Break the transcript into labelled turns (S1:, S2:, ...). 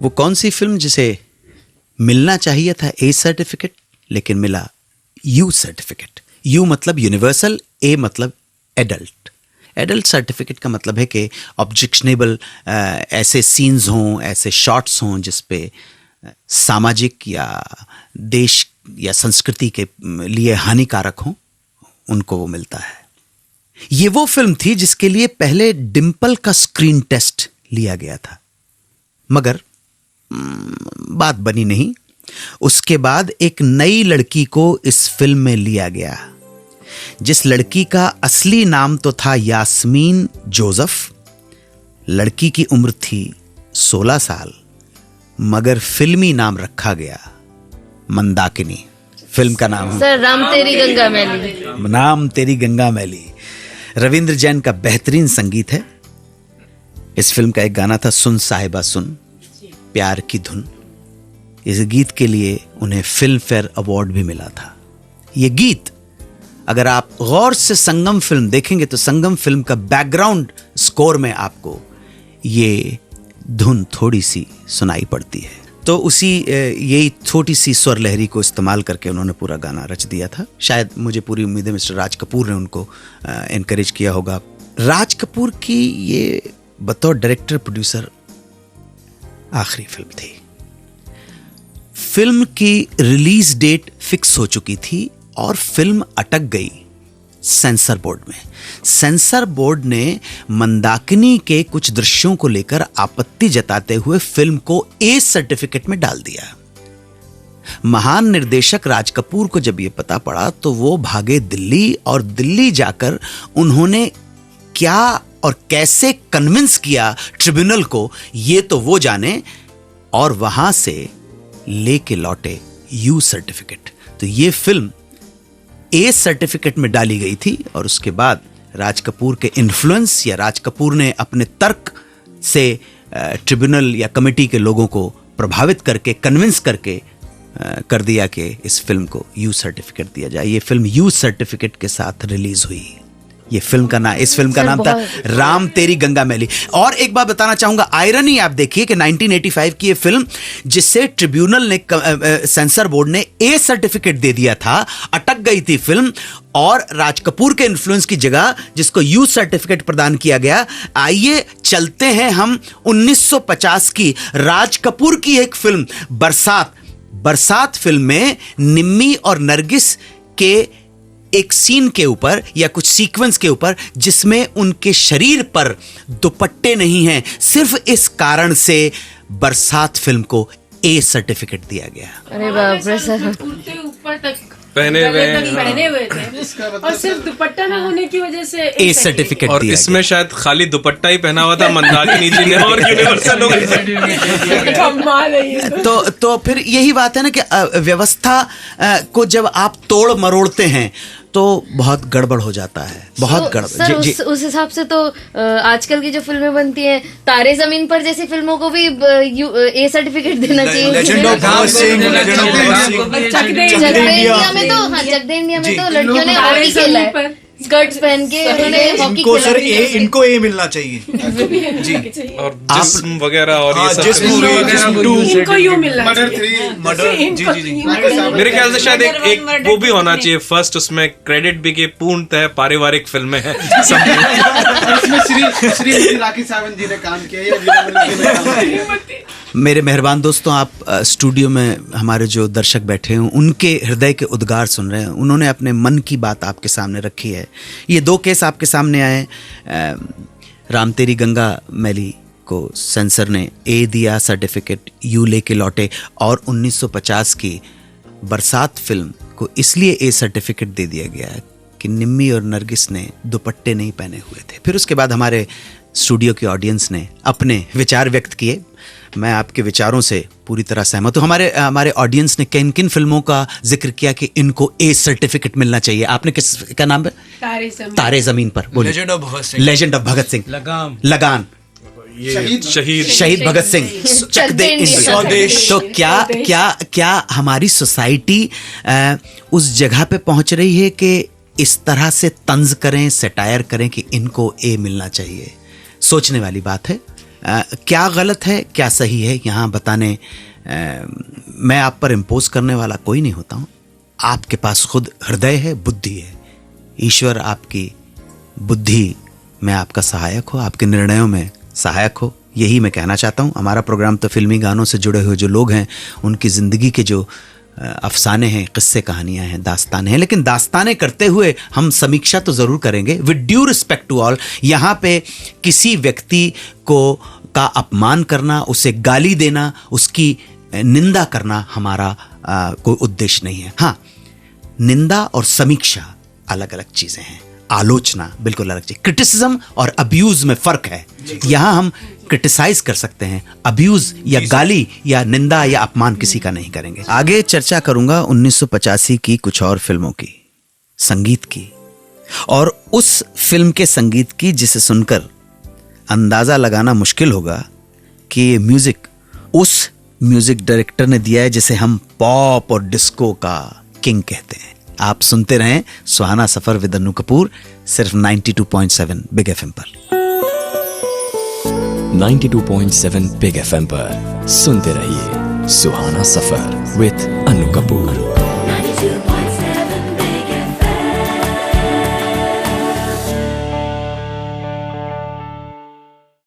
S1: वो कौन सी फिल्म जिसे मिलना चाहिए था ए सर्टिफिकेट लेकिन मिला यू सर्टिफिकेट। यू मतलब यूनिवर्सल, ए मतलब एडल्ट। एडल्ट सर्टिफिकेट का मतलब है कि ऑब्जेक्शनेबल ऐसे सीन्स हों, ऐसे शॉट्स हों जिस पे सामाजिक या देश या संस्कृति के लिए हानिकारक हों, उनको वो मिलता है। ये वो फिल्म थी जिसके लिए पहले डिम्पल का स्क्रीन टेस्ट लिया गया था, मगर बात बनी नहीं। उसके बाद एक नई लड़की को इस फिल्म में लिया गया, जिस लड़की का असली नाम तो था यास्मीन जोसेफ। लड़की की उम्र थी 16 साल, मगर फिल्मी नाम रखा गया मंदाकिनी। फिल्म का नाम
S2: सर राम तेरी गंगा मैली।
S1: नाम तेरी गंगा मैली। रविंद्र जैन का बेहतरीन संगीत है। इस फिल्म का एक गाना था सुन साहिबा सुन, प्यार की धुन। इस गीत के लिए उन्हें फिल्म फेयर अवार्ड भी मिला था। यह गीत अगर आप गौर से संगम फिल्म देखेंगे तो संगम फिल्म का बैकग्राउंड स्कोर में आपको ये धुन थोड़ी सी सुनाई पड़ती है। तो उसी यही छोटी सी स्वर लहरी को इस्तेमाल करके उन्होंने पूरा गाना रच दिया था। शायद मुझे पूरी उम्मीद है मिस्टर राज कपूर ने उनको एनकरेज किया होगा। राज कपूर की ये बतौर डायरेक्टर प्रोड्यूसर आखिरी फिल्म थी। फिल्म की रिलीज डेट फिक्स हो चुकी थी और फिल्म अटक गई सेंसर बोर्ड में। सेंसर बोर्ड ने मंदाकिनी के कुछ दृश्यों को लेकर आपत्ति जताते हुए फिल्म को ए सर्टिफिकेट में डाल दिया। महान निर्देशक राज कपूर को जब यह पता पड़ा तो वो भागे दिल्ली, और दिल्ली जाकर उन्होंने क्या और कैसे कन्विंस किया ट्रिब्यूनल को, ये तो वो जाने, और वहां से लेके लौटे यू सर्टिफिकेट। तो ये फिल्म ए सर्टिफिकेट में डाली गई थी, और उसके बाद राज कपूर के इन्फ्लुएंस या राज कपूर ने अपने तर्क से ट्रिब्यूनल या कमेटी के लोगों को प्रभावित करके, कन्विंस करके कर दिया कि इस फिल्म को यू सर्टिफिकेट दिया जाए। ये फिल्म यू सर्टिफिकेट के साथ रिलीज हुई। ये फिल्म का नाम, इस फिल्म का नाम था राम तेरी गंगा मैली। और एक बात बताना चाहूंगा, आयरनी आप देखिए कि 1985 की ये फिल्म जिससे ट्रिब्यूनल ने, सेंसर बोर्ड ने ए सर्टिफिकेट दे दिया था, अटक गई थी फिल्म, और राज कपूर के इन्फ्लुएंस की जगह जिसको यू सर्टिफिकेट प्रदान किया गया। आइए चलते हैं हम 1950 की राज कपूर की एक फिल्म बरसात। बरसात फिल्म में निम्मी और नरगिस के एक सीन के ऊपर या कुछ सीक्वेंस के ऊपर जिसमें उनके शरीर पर दुपट्टे नहीं हैं, सिर्फ इस कारण से बरसात फिल्म को ए सर्टिफिकेट दिया गया।
S2: अरे बाप रे सर,
S3: कुर्ते ऊपर तक
S4: पहने
S3: हुए थे और सिर्फ दुपट्टा ना होने की वजह से
S1: ए सर्टिफिकेट
S4: और इसमें शायद खाली दुपट्टा ही पहना हुआ था मंदाकिनी जी ने, और यूनिवर्सल हो
S3: गई।
S1: तो फिर यही बात है ना कि व्यवस्था को जब आप तोड़ मरोड़ते हैं तो बहुत गड़बड़ हो जाता है, बहुत गड़बड़।
S2: सर उस हिसाब से तो आजकल की जो फिल्में बनती हैं, तारे जमीन पर जैसी फिल्मों को भी ए सर्टिफिकेट देना चाहिए।
S5: Legend of Bhagat Singh,
S2: Chak De India में तो, हाँ चक दे इंडिया में तो लड़कियों ने हॉकी खेला है, स्कर्ट्स पहन के उन्होंने हॉकी
S5: इनको
S2: खेला
S5: सर
S2: है।
S5: इनको ए मिलना चाहिए जी।
S4: और जिस्म वगैरह और ये सब
S5: जिस्म
S3: इनको यूं मिलना
S5: मर्डर
S3: चाहिए।
S5: 3 मर्डर जी जी जी।
S4: मेरे ख्याल से शायद एक वो भी होना चाहिए फर्स्ट, उसमें क्रेडिट भी कि पूर्णतः पारिवारिक फिल्में हैं।
S6: इसमें श्री राखी सावंत जी ने काम किया या वीरा मलिक ने काम किया।
S1: मेरे मेहरबान दोस्तों, आप स्टूडियो में हमारे जो दर्शक बैठे हैं उनके हृदय के उद्गार सुन रहे हैं। उन्होंने अपने मन की बात आपके सामने रखी है। ये 2 केस आपके सामने आए। राम तेरी गंगा मैली को सेंसर ने ए दिया सर्टिफिकेट, यू लेके लौटे, और 1950 की बरसात फिल्म को इसलिए ए सर्टिफिकेट दे दिया गया कि निम्मी और नरगिस ने दुपट्टे नहीं पहने हुए थे। फिर उसके बाद हमारे स्टूडियो की ऑडियंस ने अपने विचार व्यक्त किए। मैं आपके विचारों से पूरी तरह सहमत हूँ। हमारे ऑडियंस ने किन किन फिल्मों का जिक्र किया कि इनको ए सर्टिफिकेट मिलना चाहिए। आपने किस क्या नाम है? Taare Zameen Par.
S5: Legend of Bhagat Singh,
S1: legend of Bhagat Singh, Lagaan, Shaheed Bhagat Singh, Chak De India. तो क्या हमारी सोसाइटी उस जगह पे पहुंच रही है कि इस तरह से तंज करें, सटायर करें कि इनको ए मिलना चाहिए? सोचने वाली बात है। क्या गलत है क्या सही है यहाँ बताने मैं आप पर इम्पोज करने वाला कोई नहीं होता हूँ। आपके पास खुद हृदय है, बुद्धि है। ईश्वर आपकी बुद्धि में आपका सहायक हो, आपके निर्णयों में सहायक हो, यही मैं कहना चाहता हूँ। हमारा प्रोग्राम तो फिल्मी गानों से जुड़े हुए जो लोग हैं उनकी ज़िंदगी के जो अफसाने हैं, किस्से कहानियां हैं, दास्तानें हैं, लेकिन दास्तानें करते हुए हम समीक्षा तो ज़रूर करेंगे with due respect to all. यहाँ पे किसी व्यक्ति को का अपमान करना, उसे गाली देना, उसकी निंदा करना हमारा कोई उद्देश्य नहीं है। हाँ, निंदा और समीक्षा अलग अलग चीज़ें हैं, आलोचना बिल्कुल अलग चीज़। क्रिटिसिज्म और अब्यूज में फ़र्क है। यहाँ हम क्रिटिसाइज कर सकते हैं, अब्यूज या गाली या निंदा या अपमान किसी का नहीं करेंगे। आगे चर्चा करूंगा 1985 की कुछ और फिल्मों की, संगीत की, और उस फिल्म के संगीत की जिसे सुनकर अंदाजा लगाना मुश्किल होगा कि ये म्यूजिक उस म्यूजिक डायरेक्टर ने दिया है जिसे हम पॉप और डिस्को का किंग कहते हैं। आप सुनते रहें सुहाना सफर विद अन्नू कपूर, सिर्फ 92.7 बिग एफएम पर।
S7: 92.7 बिग एफएम पर सुनते रहिए सुहाना सफर विद अन्नू कपूर।